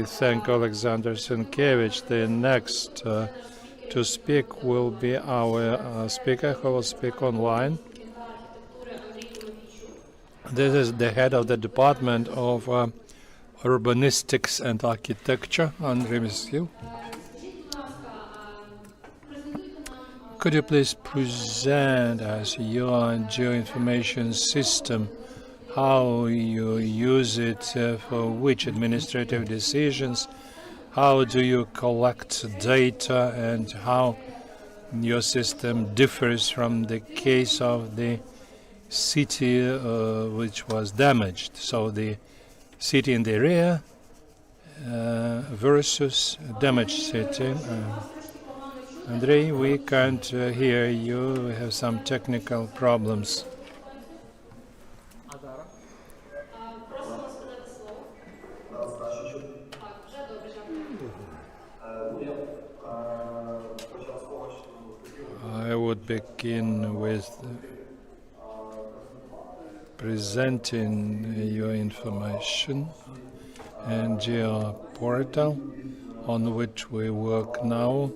we thank Alexander Sienkiewicz. The next to speak will be our speaker who will speak online. This is the head of the Department of Urbanistics and Architecture, Andrii Tymofiichuk. Could you please present us your geoinformation system, how you use it, for which administrative decisions, how do you collect data, and how your system differs from the case of the city which was damaged? So the city in the area versus damaged city. Andrei, we can't hear you. We have some technical problems. I would begin with presenting your information and Geoportal on which we work now,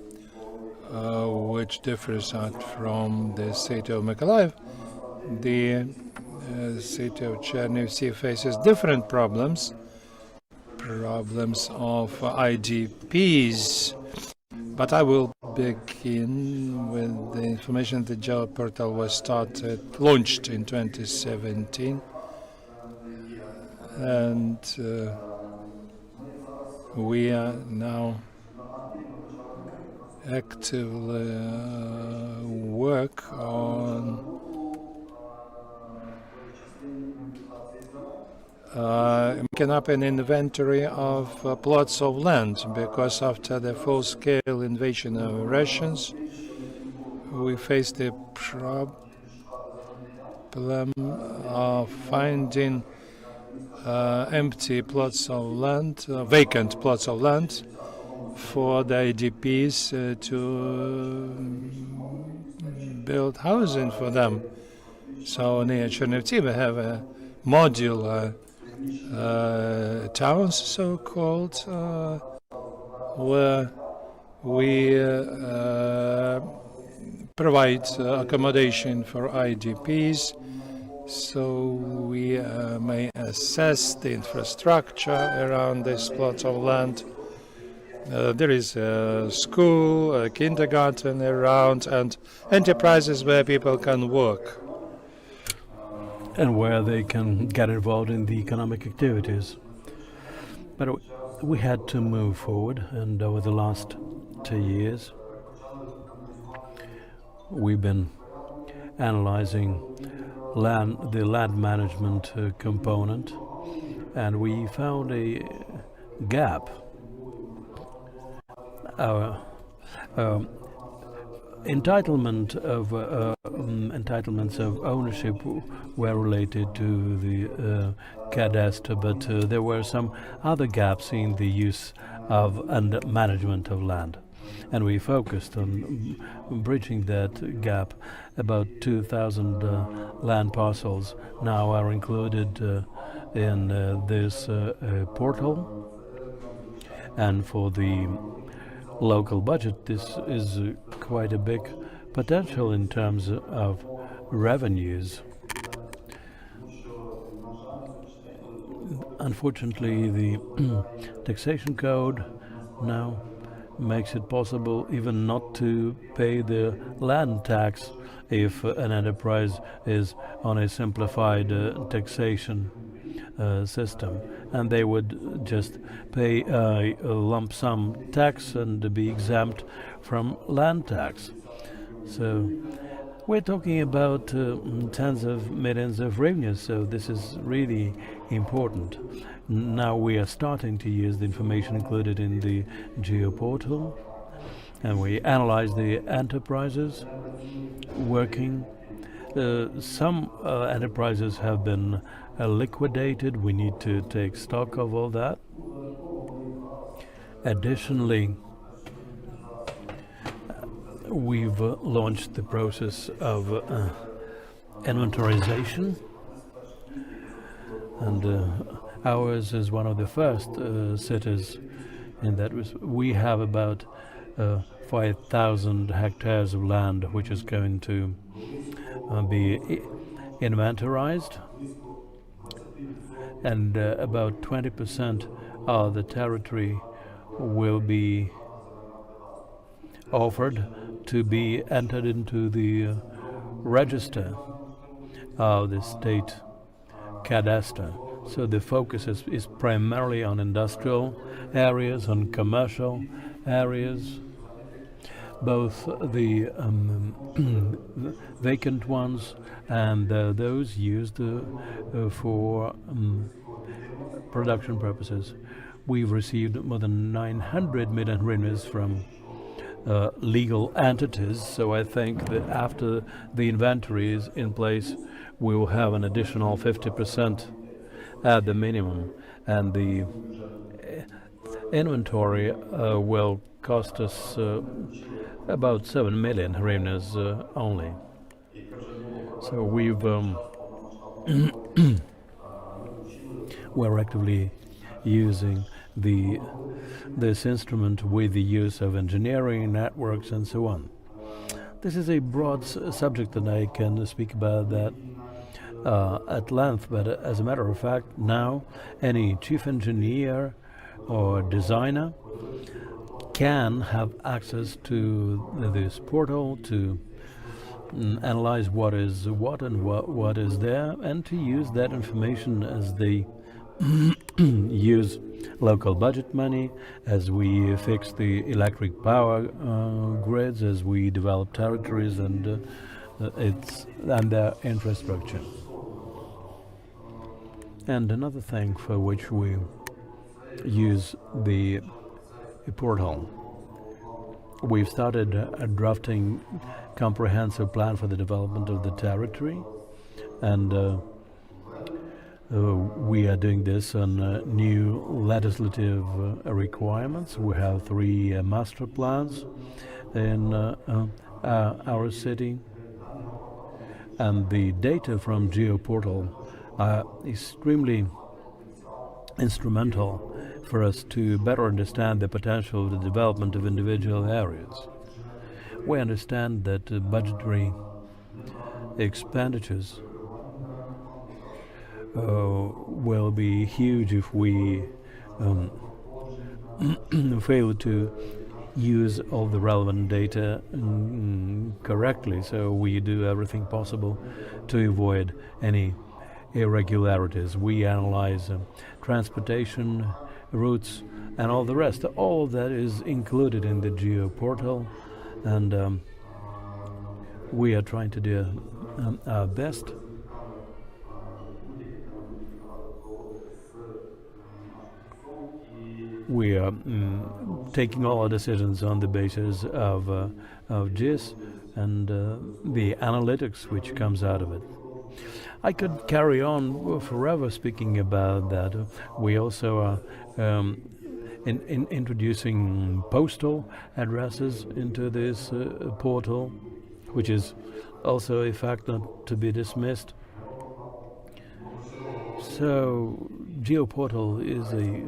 which differs from the city of Mykolaiv. The city of Chernivtsi faces different problems of IDPs, but I will begin with the information. The Geoportal was launched in 2017, and we are now actively work on making up an inventory of plots of land, because after the full-scale invasion of Russians, we faced the problem of finding empty plots of land, vacant plots of land, for the IDPs to build housing for them. So near Chernivtsi we have a modular towns, so-called, where we provide accommodation for IDPs, so we may assess the infrastructure around these plots of land. There is a school, a kindergarten around, and enterprises where people can work. And where they can get involved in the economic activities. But we had to move forward, and over the last 2 years, we've been analyzing the land management component, and we found a gap. Our entitlements of ownership were related to the cadastre, but there were some other gaps in the use of and management of land, and we focused on bridging that gap. About 2,000 land parcels now are included in this portal, and for the local budget, this is quite a big potential in terms of revenues. Unfortunately, the taxation code now makes it possible even not to pay the land tax if an enterprise is on a simplified taxation system, and they would just pay a lump sum tax and be exempt from land tax. So we're talking about tens of millions of revenues, so this is really important. Now we are starting to use the information included in the Geoportal, and we analyze the enterprises working. Some enterprises have been liquidated. We need to take stock of all that. Additionally, we've launched the process of inventorization, and ours is one of the first cities in that we have about 5,000 hectares of land which is going to be inventorized, and about 20% of the territory will be offered to be entered into the register of the state cadastre. So the focus is primarily on industrial areas, on commercial areas, both the vacant ones and those used for production purposes. We've received more than 900 million hryvnias from legal entities, so I think that after the inventory is in place, we will have an additional 50% at the minimum, and the inventory will cost us about 7 million hryvnias only. So we're actively using this instrument with the use of engineering, networks, and so on. This is a broad subject, and I can speak about that at length, but as a matter of fact, now any chief engineer or designer can have access to this portal to analyze what is what and what is there, and to use that information as they use local budget money, as we fix the electric power grids, as we develop territories and their infrastructure. And another thing for which we use the portal, we've started drafting comprehensive plan for the development of the territory, and we are doing this on new legislative requirements. We have 3 master plans in our city, and the data from GeoPortal are extremely instrumental for us to better understand the potential of the development of individual areas. We understand that budgetary expenditures will be huge if we fail to use all the relevant data correctly. So we do everything possible to avoid any irregularities. We analyze transportation routes and all the rest. All of that is included in the GeoPortal, and we are trying to do our best. We are taking all our decisions on the basis of GIS and the analytics which comes out of it. I could carry on forever speaking about that. We also are introducing postal addresses into this portal, which is also a fact not to be dismissed. So GeoPortal is a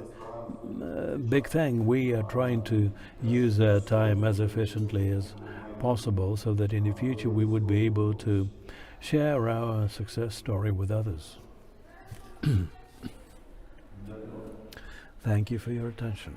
big thing. We are trying to use our time as efficiently as possible, so that in the future we would be able to share our success story with others. Thank you for your attention.